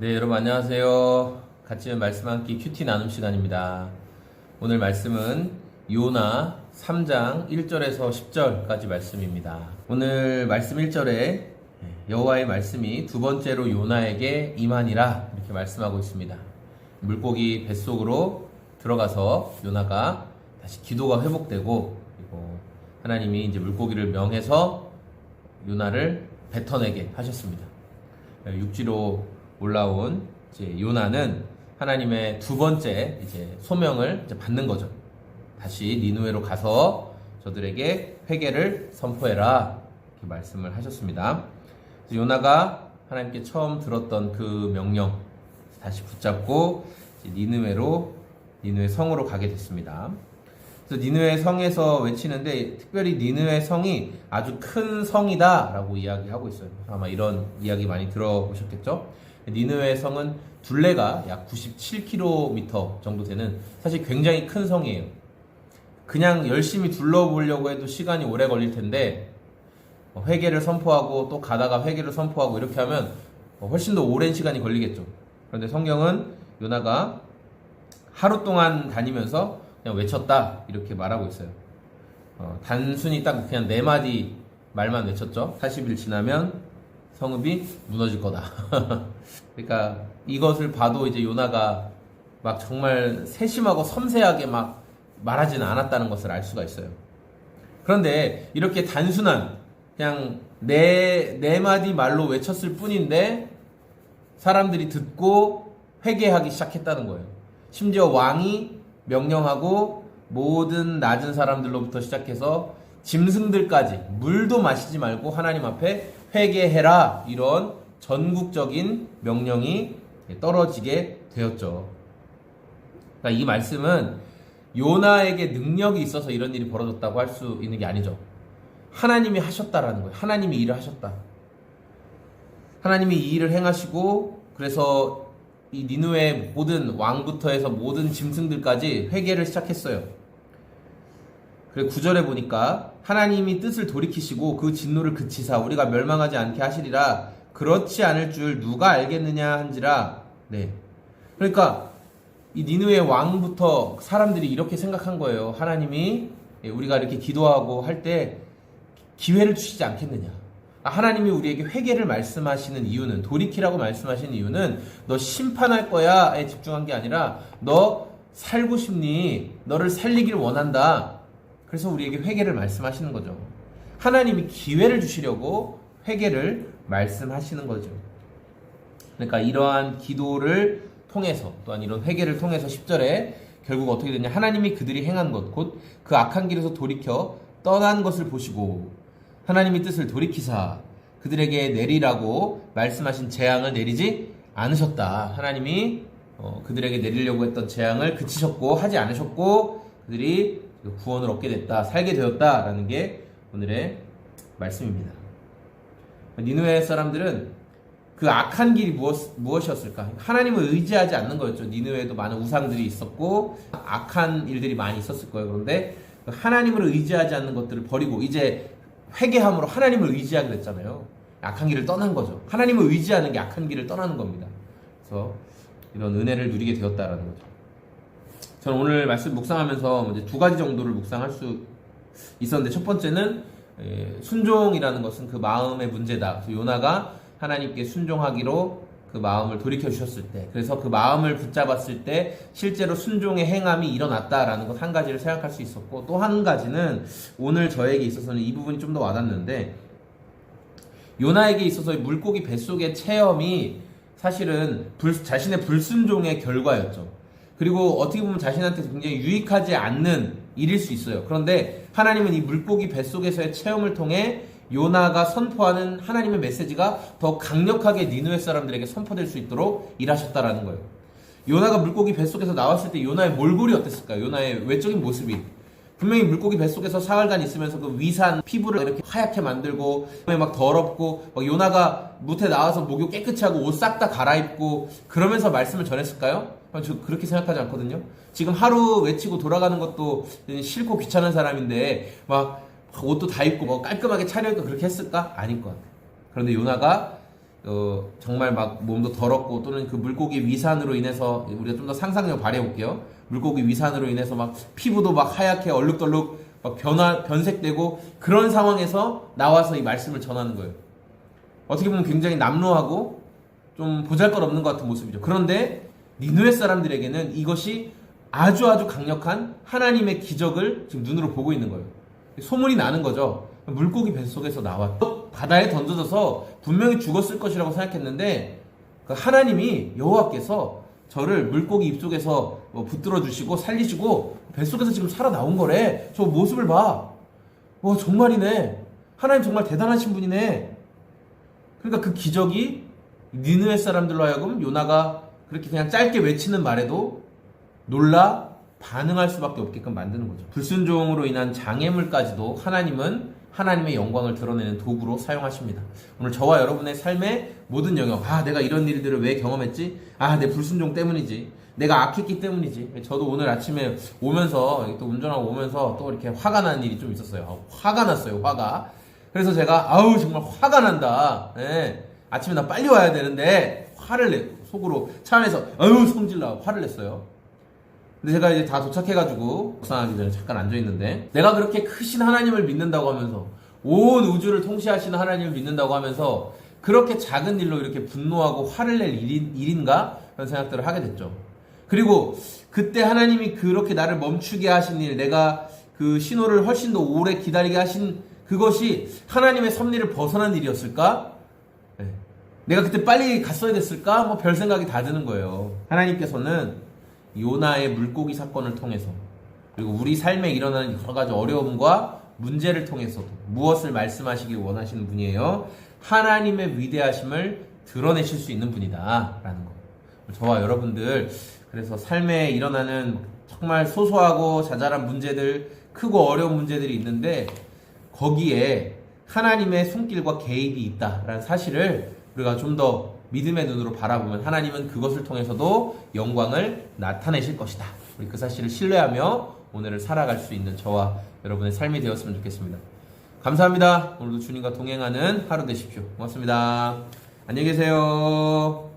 네, 여러분 안녕하세요. 같이 말씀 함께 큐티 나눔 시간입니다. 오늘 말씀은 요나 3장 1절에서 10절까지 말씀입니다. 오늘 말씀 1절에 여호와의 말씀이 두 번째로 요나에게 임하니라 이렇게 말씀하고 있습니다. 물고기 뱃속으로 들어가서 요나가 다시 기도가 회복되고, 그리고 하나님이 이제 물고기를 명해서 요나를 뱉어내게 하셨습니다. 육지로 올라온 이제 요나는 하나님의 두 번째 이제 소명을 이제 받는 거죠. 다시 니느웨로 가서 저들에게 회개를 선포해라 이렇게 말씀을 하셨습니다. 요나가 하나님께 처음 들었던 그 명령 다시 붙잡고 이제 니느웨 성으로 가게 됐습니다. 그래서 니느웨 성에서 외치는데, 특별히 니느웨 성이 아주 큰 성이다라고 이야기하고 있어요. 아마 이런 이야기 많이 들어보셨겠죠? 니느웨 성은 둘레가 약 97km 정도 되는 사실 굉장히 큰 성이에요. 그냥 열심히 둘러보려고 해도 시간이 오래 걸릴 텐데, 회개를 선포하고 또 가다가 회개를 선포하고 이렇게 하면 훨씬 더 오랜 시간이 걸리겠죠. 그런데 성경은 요나가 하루 동안 다니면서 그냥 외쳤다 이렇게 말하고 있어요. 단순히 딱 그냥 네 마디 말만 외쳤죠. 40일 지나면 성읍이 무너질 거다. 그러니까 이것을 봐도 이제 요나가 막 정말 세심하고 섬세하게 막 말하지는 않았다는 것을 알 수가 있어요. 그런데 이렇게 단순한 그냥 네 마디 말로 외쳤을 뿐인데 사람들이 듣고 회개하기 시작했다는 거예요. 심지어 왕이 명령하고 모든 낮은 사람들로부터 시작해서 짐승들까지 물도 마시지 말고 하나님 앞에 회개해라, 이런 전국적인 명령이 떨어지게 되었죠. 그러니까 이 말씀은 요나에게 능력이 있어서 이런 일이 벌어졌다고 할 수 있는 게 아니죠. 하나님이 하셨다라는 거예요. 하나님이 일을 하셨다. 하나님이 이 일을 행하시고, 그래서 이 니느웨의 모든 왕부터 해서 모든 짐승들까지 회개를 시작했어요. 그리고 9절에 보니까 하나님이 뜻을 돌이키시고 그 진노를 그치사 우리가 멸망하지 않게 하시리라. 그렇지 않을 줄 누가 알겠느냐 한지라. 네. 그러니까 이 니느웨의 왕부터 사람들이 이렇게 생각한 거예요. 하나님이 우리가 이렇게 기도하고 할 때 기회를 주시지 않겠느냐. 하나님이 우리에게 회개를 말씀하시는 이유는, 돌이키라고 말씀하시는 이유는 너 심판할 거야에 집중한 게 아니라 너 살고 싶니? 너를 살리길 원한다. 그래서 우리에게 회개를 말씀하시는 거죠. 하나님이 기회를 주시려고 회개를 말씀하시는 거죠. 그러니까 이러한 기도를 통해서, 또한 이런 회개를 통해서 10절에 결국 어떻게 되냐, 하나님이 그들이 행한 것 곧 그 악한 길에서 돌이켜 떠난 것을 보시고 하나님이 뜻을 돌이키사 그들에게 내리라고 말씀하신 재앙을 내리지 않으셨다. 하나님이 그들에게 내리려고 했던 재앙을 그치셨고 하지 않으셨고 그들이 구원을 얻게 됐다, 살게 되었다라는 게 오늘의 말씀입니다. 니느웨 사람들은 그 악한 길이 무엇이었을까? 하나님을 의지하지 않는 거였죠. 니느웨에도 많은 우상들이 있었고 악한 일들이 많이 있었을 거예요. 그런데 하나님을 의지하지 않는 것들을 버리고 이제 회개함으로 하나님을 의지하게 됐잖아요. 악한 길을 떠난 거죠. 하나님을 의지하는 게 악한 길을 떠나는 겁니다. 그래서 이런 은혜를 누리게 되었다라는 거죠. 저는 오늘 말씀 묵상하면서 이제 두 가지 정도를 묵상할 수 있었는데, 첫 번째는 순종이라는 것은 그 마음의 문제다. 그래서 요나가 하나님께 순종하기로 그 마음을 돌이켜 주셨을 때, 그래서 그 마음을 붙잡았을 때 실제로 순종의 행함이 일어났다라는 것 한 가지를 생각할 수 있었고, 또 한 가지는 오늘 저에게 있어서는 이 부분이 좀 더 와닿는데, 요나에게 있어서의 물고기 뱃속의 체험이 사실은 자신의 불순종의 결과였죠. 그리고 어떻게 보면 자신한테 굉장히 유익하지 않는 일일 수 있어요. 그런데 하나님은 이 물고기 뱃속에서의 체험을 통해 요나가 선포하는 하나님의 메시지가 더 강력하게 니느웨 사람들에게 선포될 수 있도록 일하셨다라는 거예요. 요나가 물고기 뱃속에서 나왔을 때 요나의 몰골이 어땠을까요? 요나의 외적인 모습이 분명히 물고기 뱃속에서 사흘간 있으면서 그 위산 피부를 이렇게 하얗게 만들고 막 더럽고 막 요나가 무태 나와서 목욕 깨끗이 하고 옷 싹 다 갈아입고 그러면서 말씀을 전했을까요? 저 그렇게 생각하지 않거든요. 지금 하루 외치고 돌아가는 것도 싫고 귀찮은 사람인데 막 옷도 다 입고 뭐 깔끔하게 차려입고 그렇게 했을까? 아닐 것 같아요. 그런데 요나가 정말 막 몸도 더럽고 또는 그 물고기 위산으로 인해서 우리가 좀 더 상상력 발휘해 볼게요. 물고기 위산으로 인해서 막 피부도 막 하얗게 얼룩덜룩 막 변색되고 그런 상황에서 나와서 이 말씀을 전하는 거예요. 어떻게 보면 굉장히 남루하고 좀 보잘것없는 것 같은 모습이죠. 그런데 니느웨 사람들에게는 이것이 아주 강력한 하나님의 기적을 지금 눈으로 보고 있는 거예요. 소문이 나는 거죠. 물고기 뱃속에서 나와 바다에 던져져서 분명히 죽었을 것이라고 생각했는데 하나님이 여호와께서 저를 물고기 입속에서 붙들어 주시고 살리시고 뱃속에서 지금 살아 나온 거래. 저 모습을 봐. 와, 정말이네. 하나님 정말 대단하신 분이네. 그러니까 그 기적이 니느웨 사람들로 하여금 요나가 그렇게 그냥 짧게 외치는 말에도 놀라 반응할 수밖에 없게끔 만드는 거죠. 불순종으로 인한 장애물까지도 하나님은 하나님의 영광을 드러내는 도구로 사용하십니다. 오늘 저와 여러분의 삶의 모든 영역, 내가 이런 일들을 왜 경험했지? 내 불순종 때문이지. 내가 악했기 때문이지. 저도 오늘 아침에 오면서 또 운전하고 오면서 또 이렇게 화가 나는 일이 좀 있었어요. 화가 났어요. 화가. 그래서 제가 정말 화가 난다. 아침에 나 빨리 와야 되는데 화를 속으로 차 안에서 성질나 화를 냈어요. 근데 제가 이제 다 도착해가지고 묵상하기 전에 잠깐 앉아있는데 내가 그렇게 크신 하나님을 믿는다고 하면서 온 우주를 통치하시는 하나님을 믿는다고 하면서 그렇게 작은 일로 이렇게 분노하고 화를 낼 일인가? 그런 생각들을 하게 됐죠. 그리고 그때 하나님이 그렇게 나를 멈추게 하신 일, 내가 그 신호를 훨씬 더 오래 기다리게 하신 그것이 하나님의 섭리를 벗어난 일이었을까? 내가 그때 빨리 갔어야 됐을까? 별 생각이 다 드는 거예요. 하나님께서는 요나의 물고기 사건을 통해서 그리고 우리 삶에 일어나는 여러 가지 어려움과 문제를 통해서도 무엇을 말씀하시길 원하시는 분이에요? 하나님의 위대하심을 드러내실 수 있는 분이다 라는 거. 저와 여러분들 그래서 삶에 일어나는 정말 소소하고 자잘한 문제들, 크고 어려운 문제들이 있는데 거기에 하나님의 손길과 개입이 있다라는 사실을 우리가 좀 더 믿음의 눈으로 바라보면 하나님은 그것을 통해서도 영광을 나타내실 것이다. 우리 그 사실을 신뢰하며 오늘을 살아갈 수 있는 저와 여러분의 삶이 되었으면 좋겠습니다. 감사합니다. 오늘도 주님과 동행하는 하루 되십시오. 고맙습니다. 안녕히 계세요.